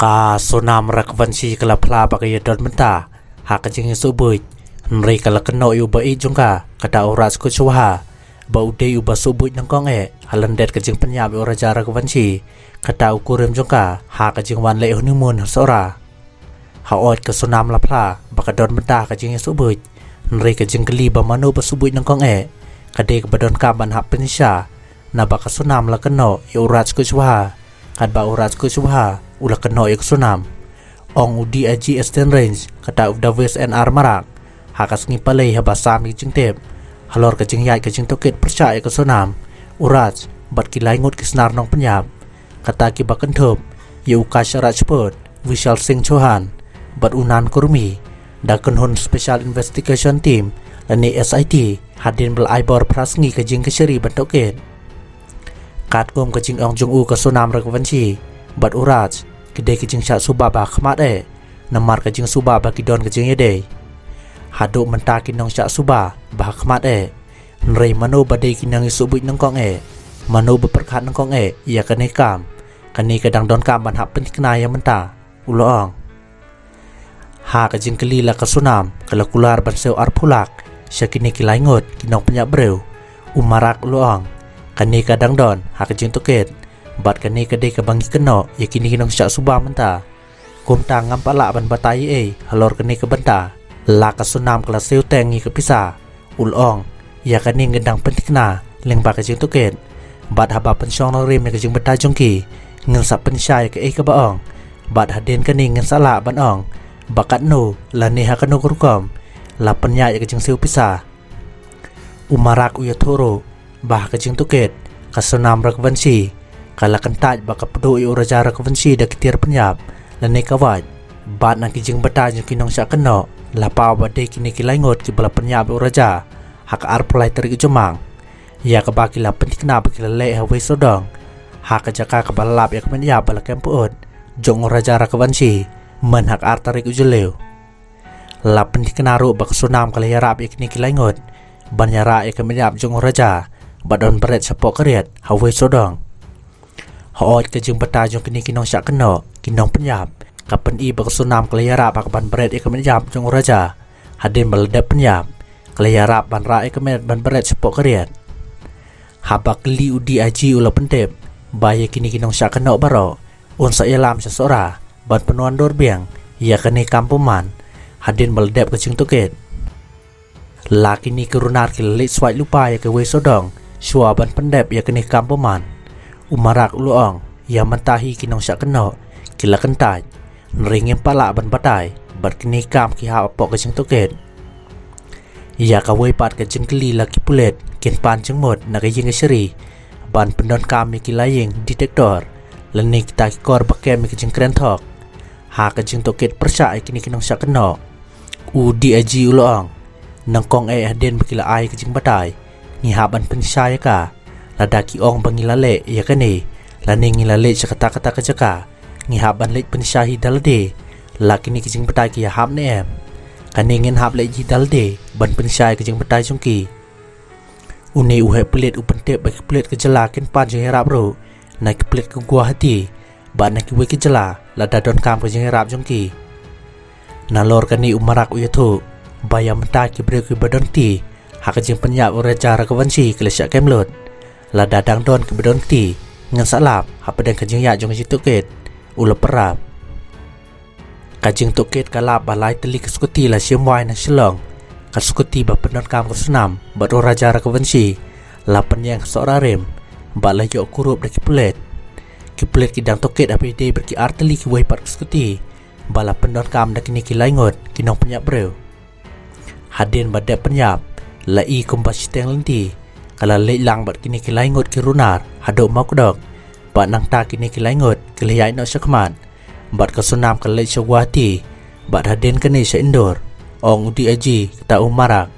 ka Sonam rakvansi kala pla pakai don menta hak jing suhbuit nri kala Kynnoh u baieid jongka kata U Raj ku chwa ba udei u suhbuit nyngkong halandet ka jing penyap u raja rakvansi kata ukurim jongka hak jing wan le honeymoon sora ha ot ka Sonam la pla baka don menta ka jing suhbuit nri ka jing keli ba manu ba suhbuit nyngkong kade ka badon ka ban hap penisha na baka Sonam la Kynnoh u Raj ku chwa kad ba U Raj ku chwa ula Kynnoh ik Sonam ong udi aji esten range kata uda west and armarak hakas ngi palei haba sami jing tep halor ka jing yai ka jing toket percaya ke Sonam U Raj bat kilai ngut kisnar nong penyap kata ki bakan thop yu ka syarat cepet vishal sing chohan bat unan kurmi da kenhon special investigation team lani SIT hadin bel aibor prasngi ka jing keseri bat toket kat gom ka jing ong jung u ka Sonam rakvansi bat U Raj kide kijing syak subah ba khmat namar kijing subah ba kidon kijing yede hadu menta kinong syak subah ba khmat nrei mano badai kinang suhbuit nyngkong mano beperkhat nyngkong ia kane kam kane kadang don kam ban hap pentikna ya menta ulong ha kijing keli la ka Sonam kala kular ban seu ar pulak syakini kilai ngot kinong penyak breu umarak ulong kane kadang don ha kijing toket bat kani kade ka bangi Kynnoh yakini kinong syak subah menta kumta ngam pala ban batai halor kani ka benta la ka Sonam kala seu tengi ka pisa ulong ya kani ngedang pentikna leng ba ka jing toket bat haba pensyong no rim ka jing beta jongki ngel sap pensyai ka ka baong bat haden kani ngel sala ban ong bakat no la ne ha Kynnoh kurkom la penya ka jing seu pisa umarak uya thoro bah ka jing toket ka Sonam rakvansi kala kentaj baka pedu u raja rakvansi da kitir penyap lane kawaj bat na kijing beta jing kinong syak Kynnoh lapa bade kini kilai ngot ki bala penyap u raja hak ar pulai teri jomang ya ka baki la pentikna baki la le hawe sodong hak jaka ka balap ya kemenyap bala kempuot jong u raja rakvansi men hak ar teri ujeleu la pentikna ru bak Sonam kala yarap ya kini kilai ngot ban yara ya kemenyap jong u raja badon beret sapok keriat hawe sodong hoot ka jing beta jong kini kinong syak Kynnoh kinong penyap kapan i bak Sonam kala yarap bak ban beret ya kemenyap jong u raja hadin baledap penyap kala yarap ban ra ya kemet ban beret sapok keriat habak li udi aji ula pentep baya kini kinong syak Kynnoh baro unsa yalam sesora ban penuan dor biang ya kani kampuman hadin baledap ka jing toket la kini kerunar kila swai lupa ya ke we sodong shua ban pendep ya kani kampuman umarak uluong ya mentahi kinong syak Kynnoh kila kentaj nringin pala ban batai bat kini kam ki ha apok ka jing toket ya ka we pat ka jing keli laki pulet kin pan jing mod na ka jing seri ban pendon kam ki laying detektor leni kita ki kor bakem ki jing kren thok ha ka jing toket persya kini kinong syak Kynnoh udi aji uluong nyngkong haden bakila ai ka jing batai ni ha ban pensaya ka ladaki ong bangilale ya kani lani ngilale kata-kata kejaka ngihaban lek pensyahi dalde lakini kijing betai ki hab ne em kani ngin hab lek ji dalde ban pensyai kijing betai jongki uni uhe pelit upentep bagi pelit kejela ken pan jeng rap ro naik pelit ke gua hati ban nak we kejela lada don kam kijing rap jongki nalor kani umarak uyatho bayam menta ki bre ki badon ti hak kijing penyap raja rakvansi kelesyak kemlot la dadang don ke bedon ti ngan salap hapadang kajing ya jong ji toket ula perap kajing toket kalap balai teli kesukuti la siamwai na silong kasukuti ba pendon kam ke Sonam bat u raja rakvansi la penyang sora rem bala yo kurup daki pulet kidang toket apd berki arteli ki wai pat kesukuti bala pendon kam daki ni kilai ngot kinong penyap breu hadin badap penyap la i kompas teng lenti kala lek lang bat kini kilai ngot ki runar hado mau kedok bat nang ta kini kilai ngot kelihai no syakmat bat ka Sonam kala lek syawati bat haden kani sa indor ong udi aji kata umarak